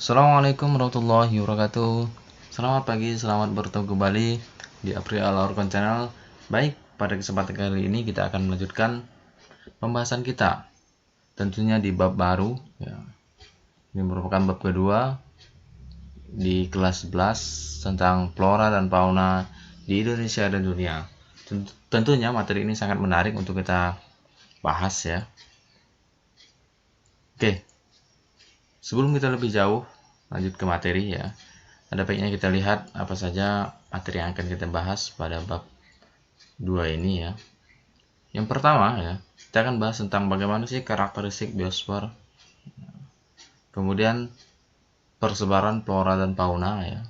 Assalamualaikum warahmatullahi wabarakatuh. Selamat pagi, selamat bertemu kembali di April Orkon Channel. Baik, pada kesempatan kali ini kita akan melanjutkan pembahasan kita. Tentunya di bab baru ya. Ini merupakan bab kedua di kelas 11 tentang flora dan fauna di Indonesia dan dunia. Tentunya materi ini sangat menarik untuk kita bahas ya. Oke. Sebelum kita lebih jauh lanjut ke materi ya, ada baiknya kita lihat apa saja materi yang akan kita bahas pada bab 2 ini ya. Yang pertama ya, kita akan bahas tentang bagaimana sih karakteristik biosfer, kemudian persebaran flora dan fauna ya,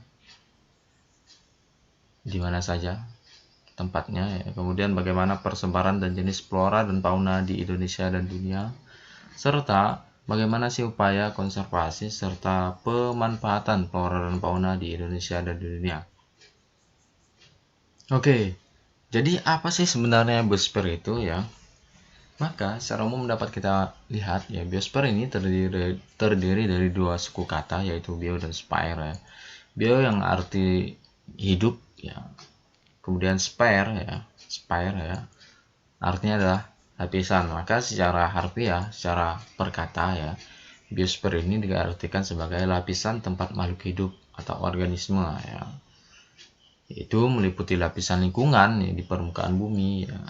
di mana saja tempatnya ya, kemudian bagaimana persebaran dan jenis flora dan fauna di Indonesia dan dunia, serta bagaimana sih upaya konservasi serta pemanfaatan flora dan fauna di Indonesia dan di dunia. Oke, jadi apa sih sebenarnya biosfer itu ya? Maka secara umum dapat kita lihat ya, biosfer ini terdiri dari dua suku kata, yaitu bio dan sphere ya. Bio yang arti hidup ya, kemudian sphere ya, artinya adalah lapisan. Maka secara harfiah, secara perkata ya, biosfer ini diartikan sebagai lapisan tempat makhluk hidup atau organisme ya. Itu meliputi lapisan lingkungan ya, di permukaan bumi ya,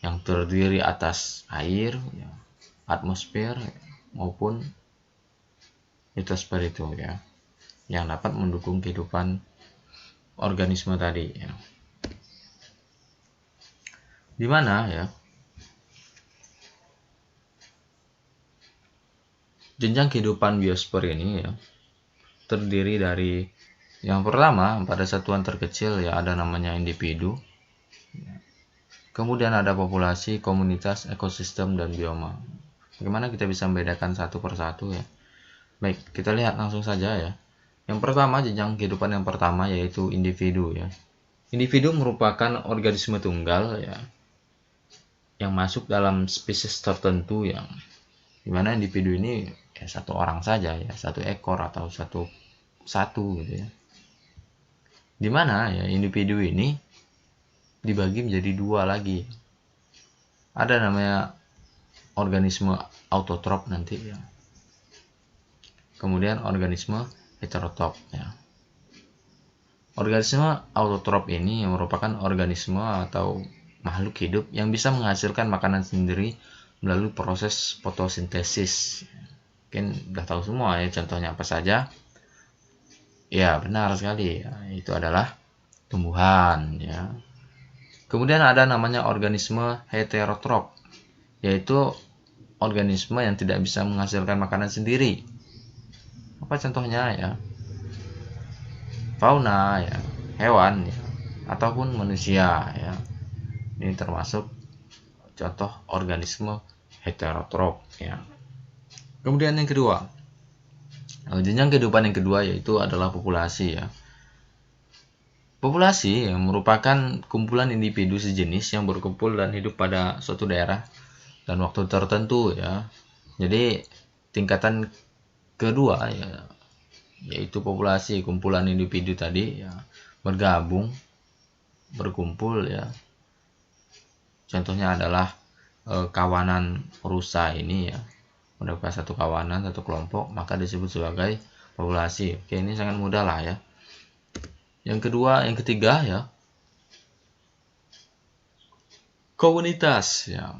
yang terdiri atas air ya, atmosfer ya, maupun litosfer itu ya, yang dapat mendukung kehidupan organisme tadi ya. Di mana ya jenjang kehidupan biosfer ini ya terdiri dari yang pertama, pada satuan terkecil ya ada namanya individu. Kemudian ada populasi, komunitas, ekosistem, dan bioma. Bagaimana kita bisa membedakan satu persatu ya? Baik, kita lihat langsung saja ya. Yang pertama, jenjang kehidupan yang pertama yaitu individu ya. Individu merupakan organisme tunggal ya, yang masuk dalam spesies tertentu yang dimana individu ini ya satu orang saja ya, satu ekor atau satu gitu ya. Dimana ya individu ini dibagi menjadi dua lagi. Ada namanya organisme autotrop nanti ya. Kemudian organisme heterotrop ya. Organisme autotrop ini merupakan organisme atau makhluk hidup yang bisa menghasilkan makanan sendiri melalui proses fotosintesis. Mungkin udah tahu semua ya, contohnya apa saja. Ya, benar sekali ya, itu adalah tumbuhan ya. Kemudian ada namanya organisme heterotrop, yaitu organisme yang tidak bisa menghasilkan makanan sendiri. Apa contohnya ya? Fauna ya, hewan ya, ataupun manusia ya. Ini termasuk contoh organisme heterotrop ya. Kemudian yang kedua, jenjang kehidupan yang kedua yaitu adalah populasi ya. Populasi yang merupakan kumpulan individu sejenis yang berkumpul dan hidup pada suatu daerah dan waktu tertentu ya. Jadi tingkatan kedua ya, yaitu populasi, kumpulan individu tadi ya, bergabung, berkumpul ya. Contohnya adalah kawanan rusa ini ya, mendapat satu kawanan, satu kelompok, maka disebut sebagai populasi. Oke, ini sangat mudah lah ya. Yang kedua, yang ketiga ya, komunitas ya.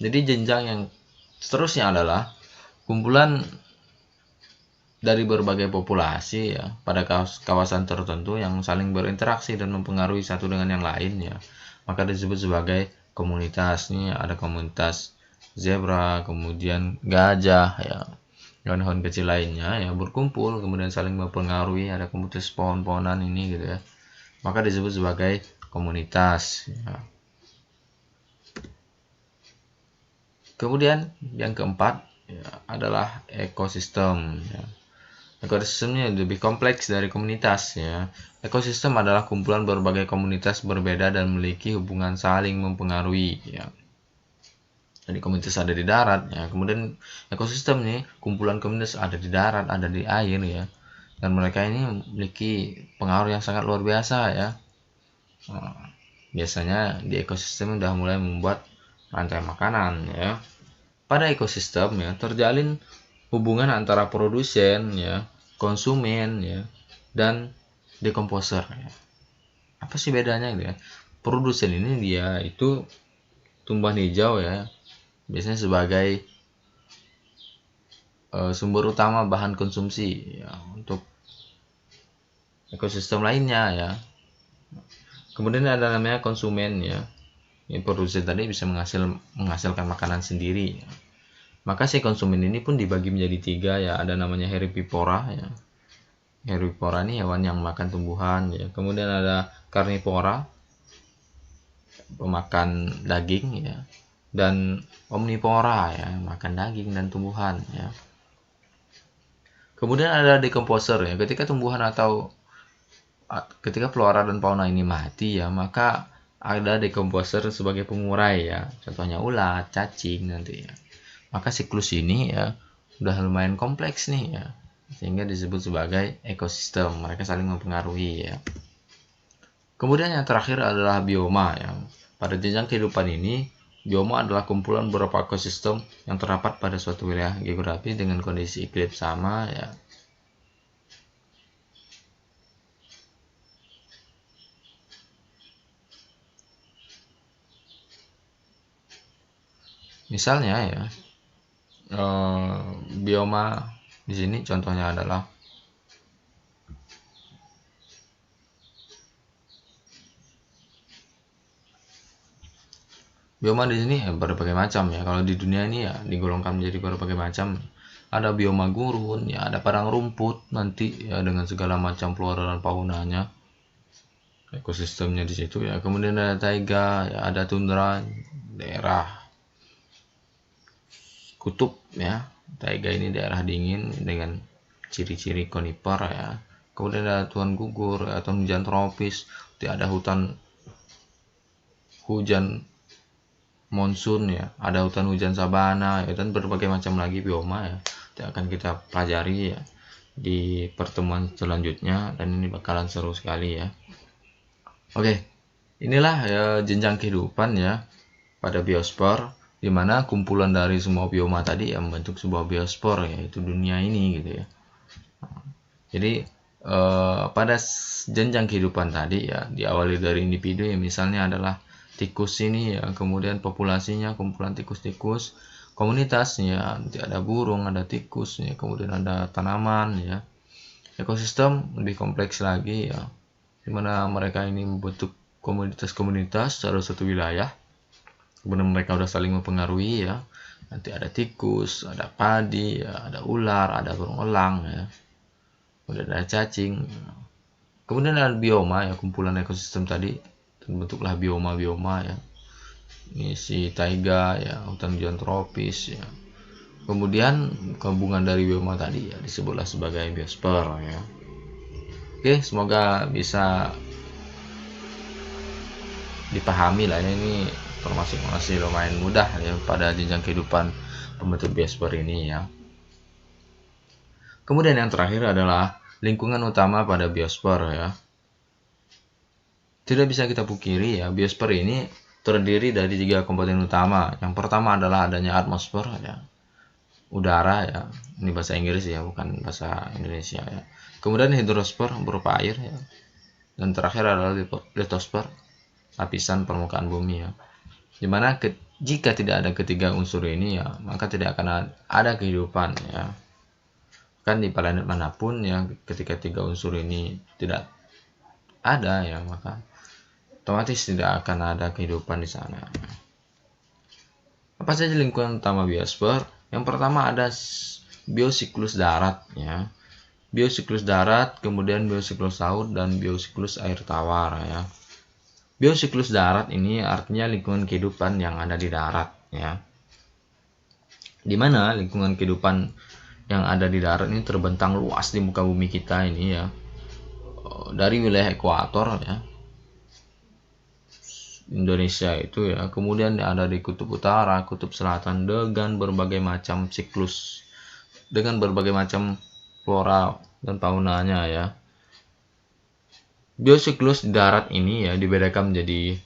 Jadi jenjang yang seterusnya adalah kumpulan dari berbagai populasi ya pada kawasan tertentu yang saling berinteraksi dan mempengaruhi satu dengan yang lain ya. Maka disebut sebagai komunitas. Ini ada komunitas zebra, kemudian gajah ya, hewan-hewan kecil lainnya yang berkumpul kemudian saling mempengaruhi. Ada komunitas pohon-pohonan ini gitu ya, maka disebut sebagai komunitas ya. Kemudian yang keempat ya, adalah ekosistem ya. Ekosistemnya lebih kompleks dari komunitas ya. Ekosistem adalah kumpulan berbagai komunitas berbeda dan memiliki hubungan saling mempengaruhi ya. Jadi komunitas ada di darat ya. Kemudian ekosistem nih, kumpulan komunitas ada di darat, ada di air ya. Dan mereka ini memiliki pengaruh yang sangat luar biasa ya. Biasanya di ekosistem udah mulai membuat rantai makanan ya. Pada ekosistem ya terjalin hubungan antara produsen ya, konsumen ya, dan dekomposer ya. Apa sih bedanya gitu ya? Produsen ini dia itu tumbuhan hijau ya, biasanya sebagai sumber utama bahan konsumsi ya untuk ekosistem lainnya ya. Kemudian ada namanya konsumen ya. Ini produsen tadi bisa menghasilkan makanan sendiri ya. Maka si konsumen ini pun dibagi menjadi 3 ya. Ada namanya herbivora ya. Herbivora ini hewan yang makan tumbuhan ya. Kemudian ada karnivora, pemakan daging ya. Dan omnivora ya, makan daging dan tumbuhan ya. Kemudian ada decomposer ya. Ketika flora dan fauna ini mati ya, maka ada decomposer sebagai pengurai ya. Contohnya ulat, cacing nanti ya. Maka siklus ini ya udah lumayan kompleks nih ya. Sehingga disebut sebagai ekosistem. Mereka saling mempengaruhi ya. Kemudian yang terakhir adalah bioma ya. Pada jenjang kehidupan ini, bioma adalah kumpulan beberapa ekosistem yang terdapat pada suatu wilayah geografi dengan kondisi iklim sama ya. Misalnya ya, bioma di sini contohnya adalah bioma di sini ya berbagai macam ya. Kalau di dunia ini ya digolongkan menjadi berbagai macam. Ada bioma gurun ya, ada padang rumput nanti ya dengan segala macam flora dan faunanya. Ekosistemnya di situ ya. Kemudian ada taiga ya, ada tundra, daerah kutub ya. Taiga ini daerah dingin dengan ciri-ciri konifer ya. Kemudian ada hutan gugur atau hujan tropis, ada hutan hujan monsun ya, ada hutan hujan sabana ya, dan berbagai macam lagi bioma ya. Yang akan kita pelajari ya di pertemuan selanjutnya, dan ini bakalan seru sekali ya. Oke, inilah ya jenjang kehidupan ya pada biosfer, di mana kumpulan dari semua bioma tadi yang membentuk sebuah biosfer, yaitu dunia ini gitu ya. Jadi pada jenjang kehidupan tadi ya diawali dari individu yang misalnya adalah tikus ini ya, kemudian populasinya kumpulan tikus-tikus, komunitasnya ada burung, ada tikus ya, kemudian ada tanaman ya. Ekosistem lebih kompleks lagi ya, dimana mereka ini membentuk komunitas-komunitas pada suatu wilayah. Kemudian mereka udah saling mempengaruhi ya. Nanti ada tikus, ada padi, ya, ada ular, ada burung elang ya. Kemudian ada cacing. Kemudian ada bioma ya, kumpulan ekosistem tadi terbentuklah bioma-bioma ya. Ini si taiga ya, hutan hujan tropis ya. Kemudian gabungan dari bioma tadi ya disebutlah sebagai biosfer ya. Oke, semoga bisa dipahami lah ya, ini informasi masih lumayan mudah ya pada jenjang kehidupan pembentuk biosfer ini ya. Kemudian yang terakhir adalah lingkungan utama pada biosfer ya. Tidak bisa kita pungkiri ya, biosfer ini terdiri dari 3 komponen utama. Yang pertama adalah adanya atmosfer ya, udara ya, ini bahasa Inggris ya, bukan bahasa Indonesia ya. Kemudian hidrosfer berupa air ya, dan terakhir adalah litosfer, lapisan permukaan bumi ya. Dimana jika tidak ada ketiga unsur ini ya, maka tidak akan ada kehidupan ya. Kan di planet manapun ya, ketika 3 unsur ini tidak ada ya, maka otomatis tidak akan ada kehidupan di sana. Apa saja lingkungan utama biosfer? Yang pertama ada biosiklus darat ya. Biosiklus darat, kemudian biosiklus laut, dan biosiklus air tawar ya. Biosiklus darat ini artinya lingkungan kehidupan yang ada di darat ya. Di mana lingkungan kehidupan yang ada di darat ini terbentang luas di muka bumi kita ini ya. Dari wilayah ekuator ya, Indonesia itu ya. Kemudian ada di kutub utara, kutub selatan dengan berbagai macam siklus, dengan berbagai macam flora dan faunanya ya. Biosiklus di darat ini ya dibedakan menjadi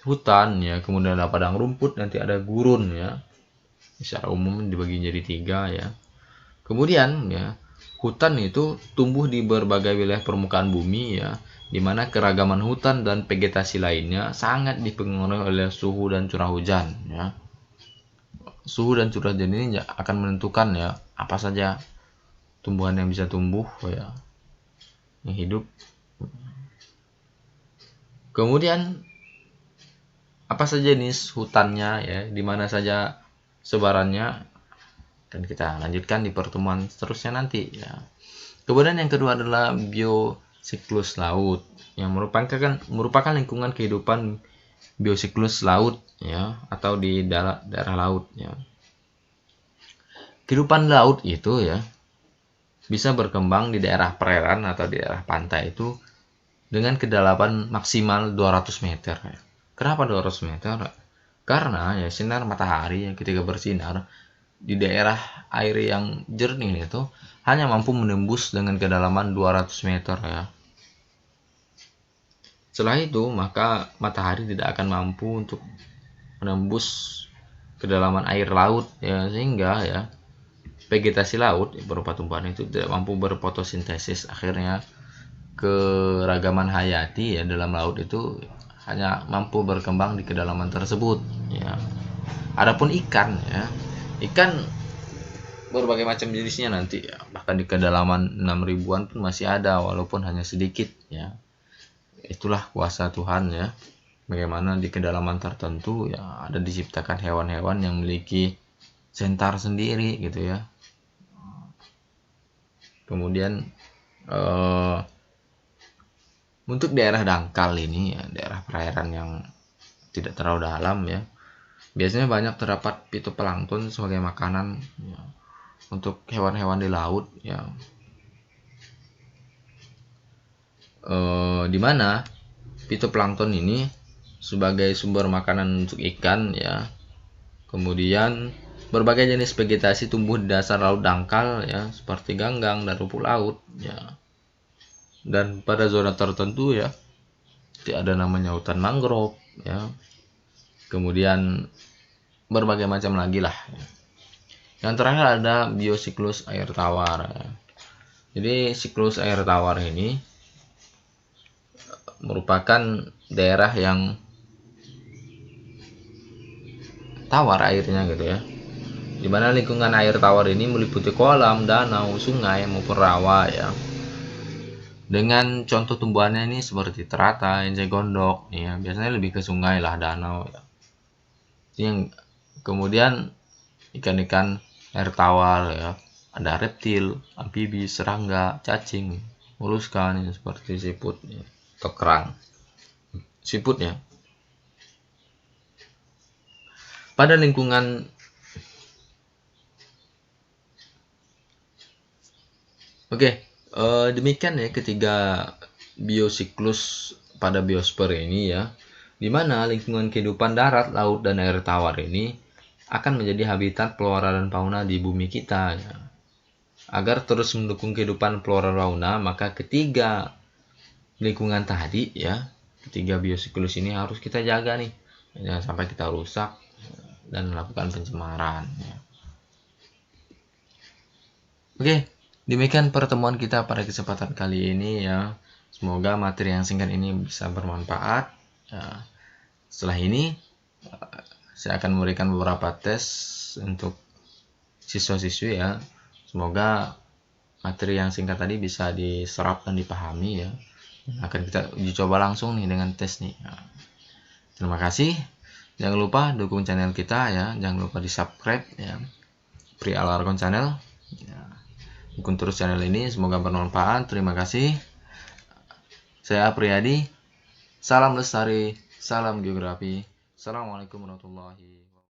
hutan ya, kemudian ada padang rumput, nanti ada gurun ya. Secara umum dibagi jadi 3 ya. Kemudian ya, hutan itu tumbuh di berbagai wilayah permukaan bumi ya, di mana keragaman hutan dan vegetasi lainnya sangat dipengaruhi oleh suhu dan curah hujan ya. Suhu dan curah hujan ini akan menentukan ya apa saja tumbuhan yang bisa tumbuh ya, yang hidup. Kemudian apa saja jenis hutannya ya, di mana saja sebarannya, dan kita lanjutkan di pertemuan seterusnya nanti ya. Kemudian yang kedua adalah biosiklus laut yang merupakan lingkungan kehidupan biosiklus laut ya, atau di daerah laut ya. Kehidupan laut itu ya bisa berkembang di daerah perairan atau di daerah pantai itu dengan kedalaman maksimal 200 meter ya. Kenapa 200 meter? Karena ya sinar matahari yang ketika bersinar di daerah air yang jernih itu hanya mampu menembus dengan kedalaman 200 meter ya. Setelah itu maka matahari tidak akan mampu untuk menembus kedalaman air laut ya, sehingga ya vegetasi laut berupa tumbuhan itu tidak mampu berfotosintesis. Akhirnya keragaman hayati ya dalam laut itu hanya mampu berkembang di kedalaman tersebut ya. Adapun ikan ya, ikan berbagai macam jenisnya nanti ya, bahkan di kedalaman 6.000-an pun masih ada walaupun hanya sedikit ya. Itulah kuasa Tuhan ya, bagaimana di kedalaman tertentu ya ada diciptakan hewan-hewan yang memiliki sentar sendiri gitu ya. Kemudian untuk daerah dangkal ini ya, daerah perairan yang tidak terlalu dalam ya, biasanya banyak terdapat fitoplankton sebagai makanan ya, untuk hewan-hewan di laut ya. Di mana fitoplankton ini sebagai sumber makanan untuk ikan ya. Kemudian berbagai jenis vegetasi tumbuh di dasar laut dangkal ya, seperti ganggang dan rumput laut ya. Dan pada zona tertentu ya ada namanya hutan mangrove ya. Kemudian berbagai macam lagi lah ya. Yang terakhir ada biosiklus air tawar ya. Jadi siklus air tawar ini merupakan daerah yang tawar airnya gitu ya, dimana lingkungan air tawar ini meliputi kolam, danau, sungai maupun rawa ya. Dengan contoh tumbuhannya ini seperti teratai, enceng gondok ya, biasanya lebih ke sungai lah, danau ya. Yang kemudian ikan-ikan air tawar ya, ada reptil, amfibi, serangga, cacing, moluska ya, seperti siput ya, atau kerang siput ya. Pada lingkungan demikian ya ketiga biosiklus pada biosfer ini ya, dimana lingkungan kehidupan darat, laut, dan air tawar ini akan menjadi habitat flora dan fauna di bumi kita ya. Agar terus mendukung kehidupan flora dan fauna, maka ketiga lingkungan tadi ya, ketiga biosiklus ini harus kita jaga nih, jangan sampai kita rusak dan melakukan pencemaran ya. Demikian pertemuan kita pada kesempatan kali ini ya. Semoga materi yang singkat ini bisa bermanfaat ya. Setelah ini saya akan memberikan beberapa tes untuk siswa-siswi ya. Semoga materi yang singkat tadi bisa diserap dan dipahami ya. Akan kita uji coba langsung nih dengan tes nih ya. Terima kasih. Jangan lupa dukung channel kita ya. Jangan lupa di subscribe ya, Pri Alarkon Channel ya. Dukung terus channel ini, semoga bermanfaat. Terima kasih. Saya Priyadi. Salam lestari, salam geografi. Assalamualaikum warahmatullahi wabarakatuh.